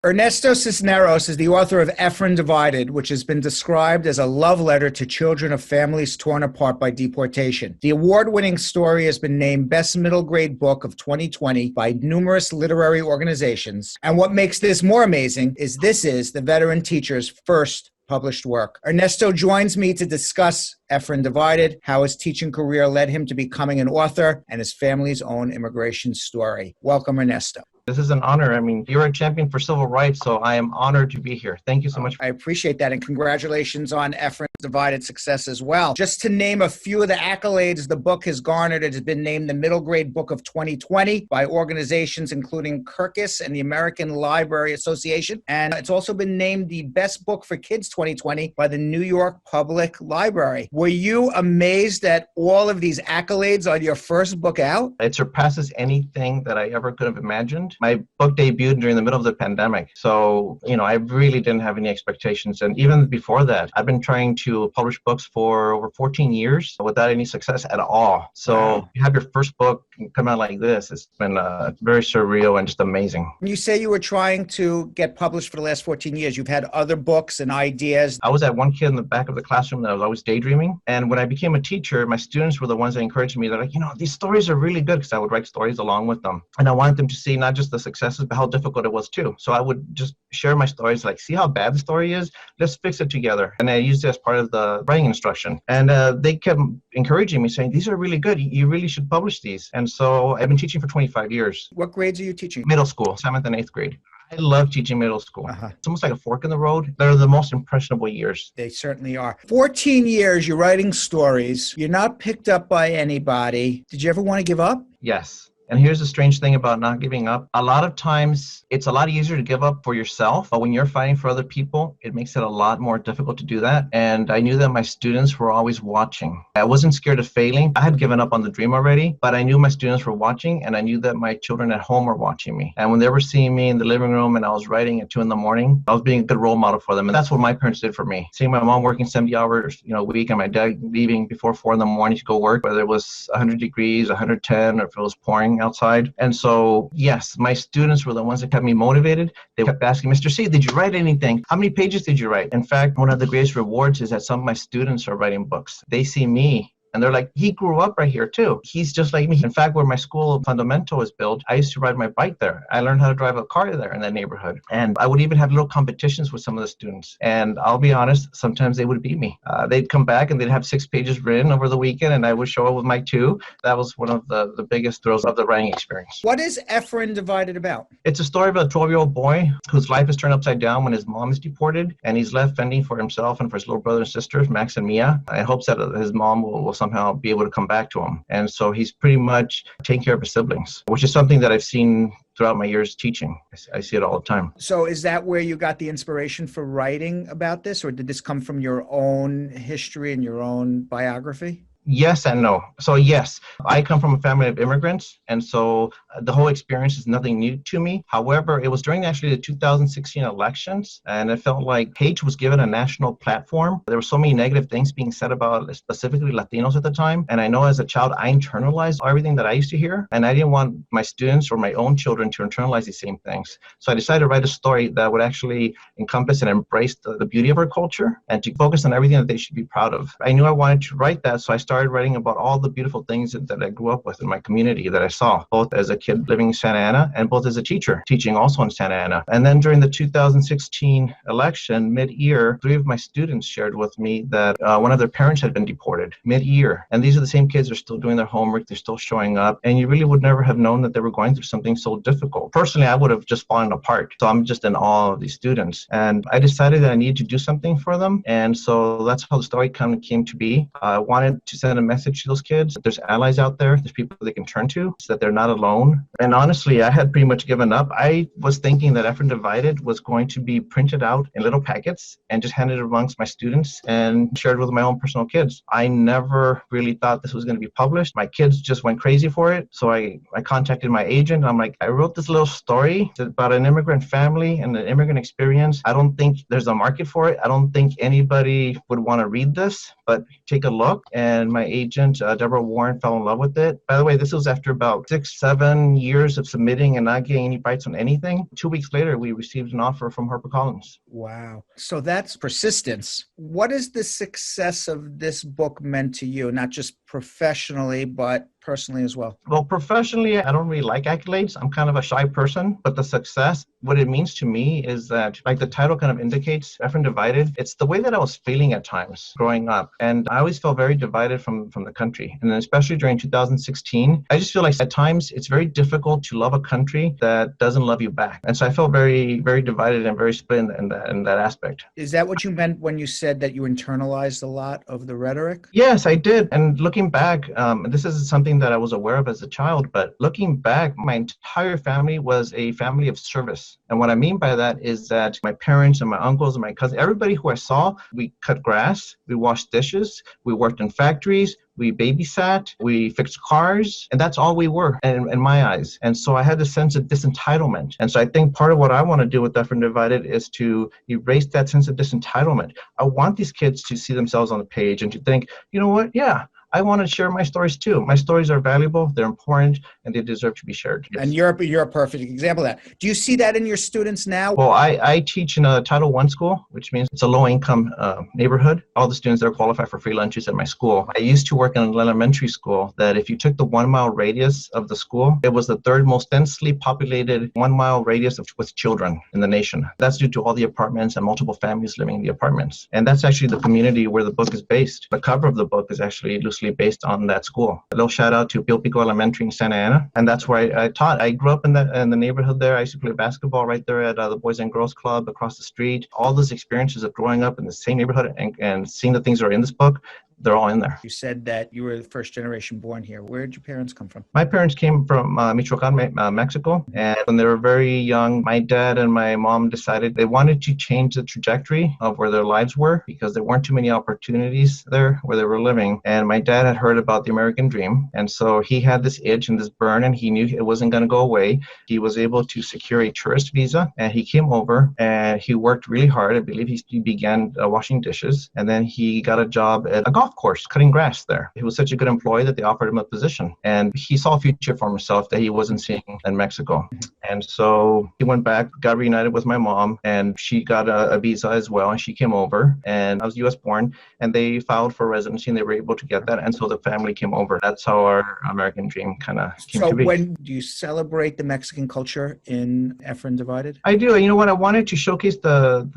Ernesto Cisneros is the author of Efrén Divided, which has been described as a love letter to children of families torn apart by deportation. The award-winning story has been named Best Middle Grade Book of 2020 by numerous literary organizations. And what makes this more amazing is this is the veteran teacher's first published work. Ernesto joins me to discuss Efrén Divided, how his teaching career led him to becoming an author, and his family's own immigration story. Welcome, Ernesto. This is an honor. I mean, you're a champion for civil rights, so I am honored to be here. Thank you so much. I appreciate that, and congratulations on Efrén Divided success as well. Just to name a few of the accolades the book has garnered, it has been named the Middle Grade Book of 2020 by organizations including Kirkus and the American Library Association, and it's also been named the Best Book for Kids 2020 by the New York Public Library. Were you amazed at all of these accolades on your first book out? It surpasses anything that I ever could have imagined. My book debuted during the middle of the pandemic. So, I really didn't have any expectations. And even before that, I've been trying to publish books for over 14 years without any success at all. So you have your first book come out like this. It's been very surreal and just amazing. You say you were trying to get published for the last 14 years. You've had other books and ideas. I was that one kid in the back of the classroom that I was always daydreaming. And when I became a teacher, my students were the ones that encouraged me. They're like, these stories are really good, because I would write stories along with them. And I wanted them to see not just the successes, but how difficult it was too. So I would just share my stories, like, see how bad the story is? Let's fix it together. And I used it as part of the writing instruction. And they kept encouraging me, saying, these are really good. You really should publish these. And so I've been teaching for 25 years. What grades are you teaching? Middle school, 7th and 8th grade. I love teaching middle school. It's almost like a fork in the road. They're the most impressionable years. They certainly are. 14 years, you're writing stories. You're not picked up by anybody. Did you ever want to give up? Yes. And here's the strange thing about not giving up. A lot of times, it's a lot easier to give up for yourself, but when you're fighting for other people, it makes it a lot more difficult to do that. And I knew that my students were always watching. I wasn't scared of failing. I had given up on the dream already, but I knew my students were watching, and I knew that my children at home were watching me. And when they were seeing me in the living room and I was writing at 2 a.m, I was being a good role model for them. And that's what my parents did for me. Seeing my mom working 70 hours a week, and my dad leaving before 4 a.m. to go work, whether it was 100 degrees, 110, or if it was pouring outside. And so, yes, my students were the ones that kept me motivated. They kept asking, Mr. C, did you write anything? How many pages did you write? In fact, one of the greatest rewards is that some of my students are writing books. They see me, and they're like, he grew up right here too. He's just like me. In fact, where my school Fundamental is built, I used to ride my bike there. I learned how to drive a car there in that neighborhood. And I would even have little competitions with some of the students. And I'll be honest, sometimes they would beat me. They'd come back and they'd have 6 pages written over the weekend, and I would show up with my 2. That was one of the biggest thrills of the writing experience. What is Efrén Divided about? It's a story about a 12-year-old boy whose life is turned upside down when his mom is deported, and he's left fending for himself and for his little brother and sisters, Max and Mia. I hope that his mom will somehow be able to come back to him. And so he's pretty much taking care of his siblings, which is something that I've seen throughout my years teaching. I see it all the time. So is that where you got the inspiration for writing about this, or did this come from your own history and your own biography? Yes and no. So yes, I come from a family of immigrants, and so the whole experience is nothing new to me. However, it was during actually the 2016 elections, and it felt like hate was given a national platform. There were so many negative things being said about specifically Latinos at the time, and I know as a child I internalized everything that I used to hear, and I didn't want my students or my own children to internalize these same things. So I decided to write a story that would actually encompass and embrace the beauty of our culture and to focus on everything that they should be proud of. I knew I wanted to write that, so I started writing about all the beautiful things that I grew up with in my community that I saw, both as a kid living in Santa Ana and both as a teacher, teaching also in Santa Ana. And then during the 2016 election, mid-year, 3 of my students shared with me that one of their parents had been deported mid-year. And these are the same kids that are still doing their homework, they're still showing up, and you really would never have known that they were going through something so difficult. Personally, I would have just fallen apart. So I'm just in awe of these students. And I decided that I needed to do something for them. And so that's how the story kind of came to be. I wanted to send a message to those kids that there's allies out there, there's people they can turn to, so that they're not alone. And honestly, I had pretty much given up. I was thinking that Efrén Divided was going to be printed out in little packets and just handed amongst my students and shared with my own personal kids. I never really thought this was going to be published. My kids just went crazy for it. So I contacted my agent. I'm like, I wrote this little story about an immigrant family and an immigrant experience. I don't think there's a market for it. I don't think anybody would want to read this, but take a look. And and my agent, Deborah Warren, fell in love with it. By the way, this was after about 6-7 years of submitting and not getting any bites on anything. 2 weeks later, we received an offer from HarperCollins. Wow. So that's persistence. What is the success of this book meant to you, not just professionally, but personally as well? Well, professionally, I don't really like accolades. I'm kind of a shy person, but the success, what it means to me is that, like the title kind of indicates, Efrén Divided, it's the way that I was feeling at times growing up. And I always felt very divided from the country. And then especially during 2016, I just feel like at times it's very difficult to love a country that doesn't love you back. And so I felt very, very divided and very split in that aspect. Is that what you meant when you said that you internalized a lot of the rhetoric? Yes, I did. And looking back, this is something that I was aware of as a child, but looking back, my entire family was a family of service. And what I mean by that is that my parents and my uncles and my cousins, everybody who I saw, we cut grass, we washed dishes, we worked in factories, we babysat, we fixed cars, and that's all we were in my eyes. And so I had this sense of disentitlement. And so I think part of what I want to do with Efrén Divided is to erase that sense of disentitlement. I want these kids to see themselves on the page and to think, you know what? Yeah, I want to share my stories too. My stories are valuable, they're important, and they deserve to be shared. Yes. And you're a perfect example of that. Do you see that in your students now? Well, I teach in a Title I school, which means it's a low-income neighborhood. All the students there qualify for free lunches at my school. I used to work in an elementary school that if you took the 1 mile radius of the school, it was the third most densely populated 1 mile radius with children in the nation. That's due to all the apartments and multiple families living in the apartments. And that's actually the community where the book is based. The cover of the book is actually loosely based on that school. A little shout out to Pio Pico Elementary in Santa Ana, and that's where I taught. I grew up in the neighborhood there. I used to play basketball right there at the Boys and Girls Club across the street. All those experiences of growing up in the same neighborhood and seeing the things that are in this book, they're all in there. You said that you were the first generation born here. Where did your parents come from? My parents came from Michoacan, Mexico. And when they were very young, my dad and my mom decided they wanted to change the trajectory of where their lives were because there weren't too many opportunities there where they were living. And my dad had heard about the American dream. And so he had this itch and this burn, and he knew it wasn't going to go away. He was able to secure a tourist visa, and he came over and he worked really hard. I believe he began washing dishes, and then he got a job at a golf course cutting grass there. He was such a good employee that they offered him a position, and he saw a future for himself that he wasn't seeing in Mexico. And so he went back, got reunited with my mom, and she got a visa as well, and she came over, and I was US born, and they filed for residency and they were able to get that, and so the family came over. That's how our American dream kind of came to be. So when do you celebrate the Mexican culture in Efrén Divided? I do. You know what? I wanted to showcase the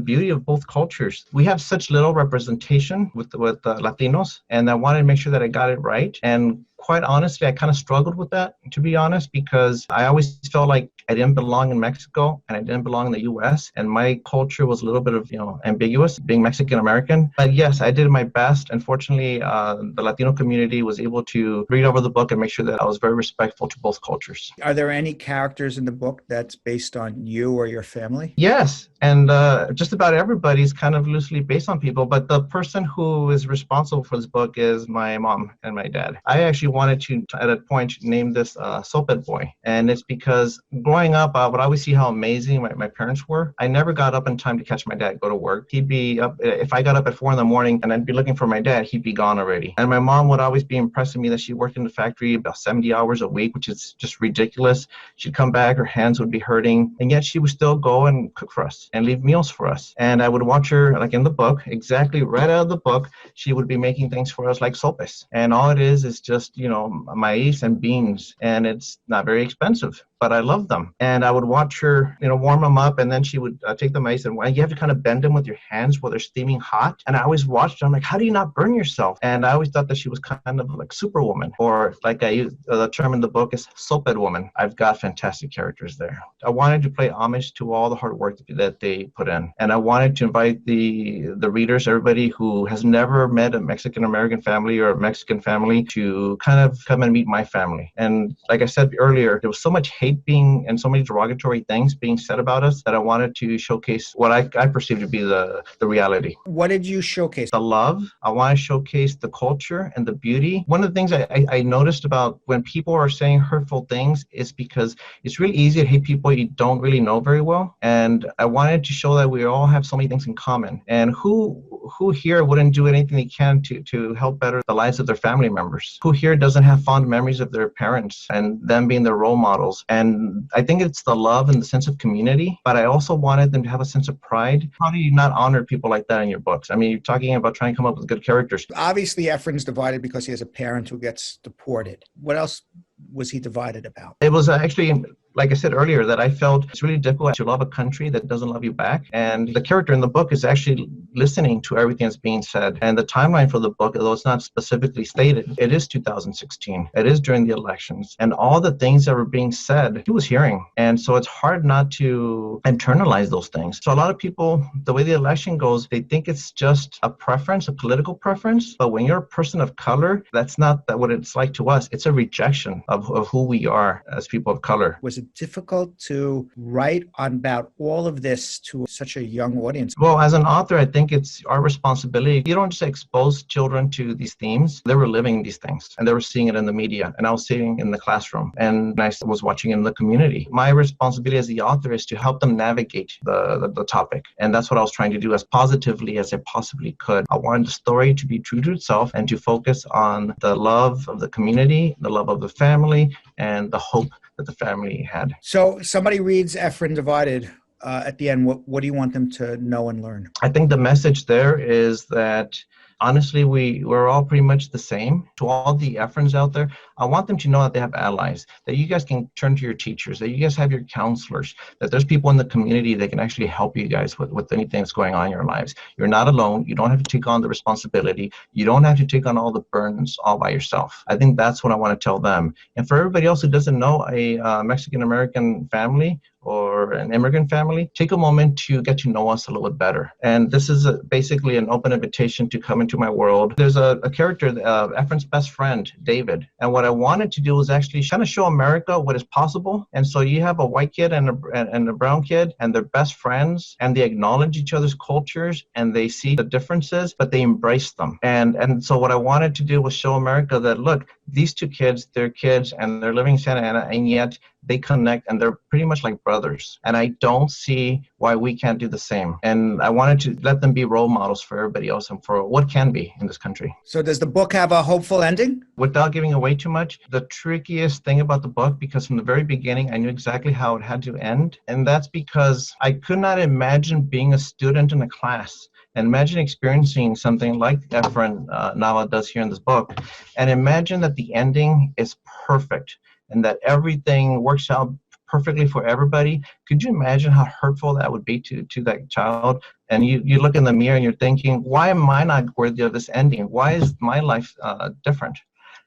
beauty of both cultures. We have such little representation with Latinos, and I wanted to make sure that I got it right. And quite honestly, I kind of struggled with that, to be honest, because I always felt like I didn't belong in Mexico and I didn't belong in the U.S. And my culture was a little bit of, ambiguous, being Mexican American. But yes, I did my best. Unfortunately, the Latino community was able to read over the book and make sure that I was very respectful to both cultures. Are there any characters in the book that's based on you or your family? Yes. And just about everybody is kind of loosely based on people. But the person who is responsible for this book is my mom and my dad. I actually wanted to, at a point, name this Soped Boy. And it's because growing up, I would always see how amazing my parents were. I never got up in time to catch my dad go to work. He'd be up, if I got up at 4 a.m. and I'd be looking for my dad, he'd be gone already. And my mom would always be impressed with me that she worked in the factory about 70 hours a week, which is just ridiculous. She'd come back, her hands would be hurting, and yet she would still go and cook for us and leave meals for us. And I would watch her, like in the book, exactly right out of the book, she would be making things for us like sopes. And all it is just, maize and beans, and it's not very expensive, but I love them. And I would watch her, warm them up, and then she would take the maize, and you have to kind of bend them with your hands while they're steaming hot. And I always watched her. I'm like, how do you not burn yourself? And I always thought that she was kind of like Superwoman, or like I use the term in the book is Soped Woman. I've got fantastic characters there. I wanted to pay homage to all the hard work that they put in. And I wanted to invite the readers, everybody who has never met a Mexican American family or a Mexican family, to kind of come and meet my family. And like I said earlier, there was so much hate and so many derogatory things being said about us that I wanted to showcase what I perceive to be the reality. What did you showcase? The love. I want to showcase the culture and the beauty. One of the things I noticed about when people are saying hurtful things is because it's really easy to hate people you don't really know very well. And I wanted to show that we all have so many things in common. And who who here wouldn't do anything they can to help better the lives of their family members? Who here doesn't have fond memories of their parents and them being their role models? And I think it's the love and the sense of community, but I also wanted them to have a sense of pride. How do you not honor people like that in your books? I mean, you're talking about trying to come up with good characters. Obviously, Efren's divided because he has a parent who gets deported. What else was he divided about? It was actually, like I said earlier, that I felt it's really difficult to love a country that doesn't love you back. And the character in the book is actually listening to everything that's being said. And the timeline for the book, although it's not specifically stated, it is 2016. It is during the elections. And all the things that were being said, he was hearing. And so it's hard not to internalize those things. So a lot of people, the way the election goes, they think it's just a preference, a political preference. But when you're a person of color, that's not what it's like to us. It's a rejection of who we are as people of color. Was it difficult to write about all of this to such a young audience? Well, as an author, I think it's our responsibility. You don't just expose children to these themes. They were living these things and they were seeing it in the media. And I was sitting in the classroom and I was watching in the community. My responsibility as the author is to help them navigate the topic. And that's what I was trying to do as positively as I possibly could. I wanted the story to be true to itself and to focus on the love of the community, the love of the family, and the hope that the family had. So somebody reads Efrén Divided at the end. What do you want them to know and learn? I think the message there is that honestly, we're all pretty much the same. To all the Efrens out there, I want them to know that they have allies, that you guys can turn to your teachers, that you guys have your counselors, that there's people in the community that can actually help you guys with anything that's going on in your lives. You're not alone. You don't have to take on the responsibility. You don't have to take on all the burdens all by yourself. I think that's what I want to tell them. And for everybody else who doesn't know a Mexican American family or an immigrant family, take a moment to get to know us a little bit better. And this is basically an open invitation to come into my world. There's a character, Efren's best friend, David. And what I wanted to do was actually kind of show America what is possible. And so you have a white kid and a brown kid, and they're best friends, and they acknowledge each other's cultures, and they see the differences, but they embrace them. And so what I wanted to do was show America that, look, these two kids, they're kids, and they're living in Santa Ana, and yet they connect and they're pretty much like brothers. And I don't see why we can't do the same. And I wanted to let them be role models for everybody else and for what can be in this country. So does the book have a hopeful ending? Without giving away too much, the trickiest thing about the book, because from the very beginning, I knew exactly how it had to end. And that's because I could not imagine being a student in a class. And imagine experiencing something like Efrén Nava does here in this book. And imagine that the ending is perfect and that everything works out perfectly for everybody. Could you imagine how hurtful that would be to that child? And you look in the mirror and you're thinking, why am I not worthy of this ending? Why is my life different?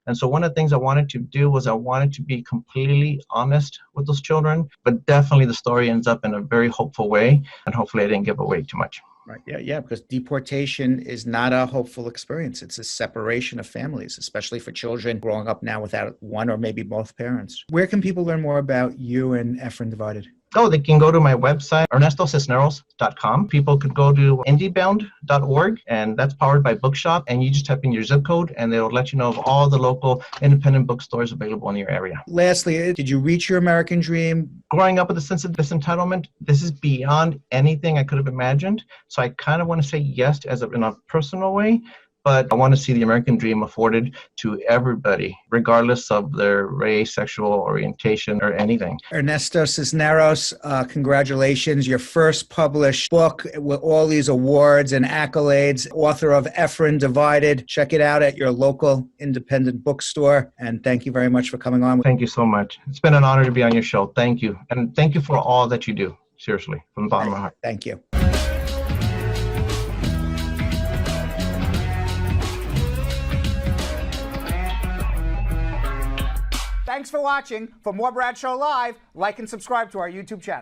And so one of the things I wanted to do was I wanted to be completely honest with those children, but definitely the story ends up in a very hopeful way. And hopefully I didn't give away too much. Right. Yeah, because deportation is not a hopeful experience. It's a separation of families, especially for children growing up now without one or maybe both parents. Where can people learn more about you and Efrén Divided? Oh, they can go to my website, ErnestoCisneros.com. People could go to indiebound.org, and that's powered by Bookshop. And you just type in your zip code, and they'll let you know of all the local independent bookstores available in your area. Lastly, did you reach your American dream? Growing up with a sense of disentitlement, this is beyond anything I could have imagined. So I kind of want to say yes in a personal way. But I want to see the American dream afforded to everybody, regardless of their race, sexual orientation, or anything. Ernesto Cisneros, congratulations. Your first published book with all these awards and accolades, author of Efrén Divided. Check it out at your local independent bookstore. And thank you very much for coming on. Thank you so much. It's been an honor to be on your show. Thank you. And thank you for all that you do. Seriously, from the bottom of my heart. Thank you. Thanks for watching. For more Brad Show Live, like and subscribe to our YouTube channel.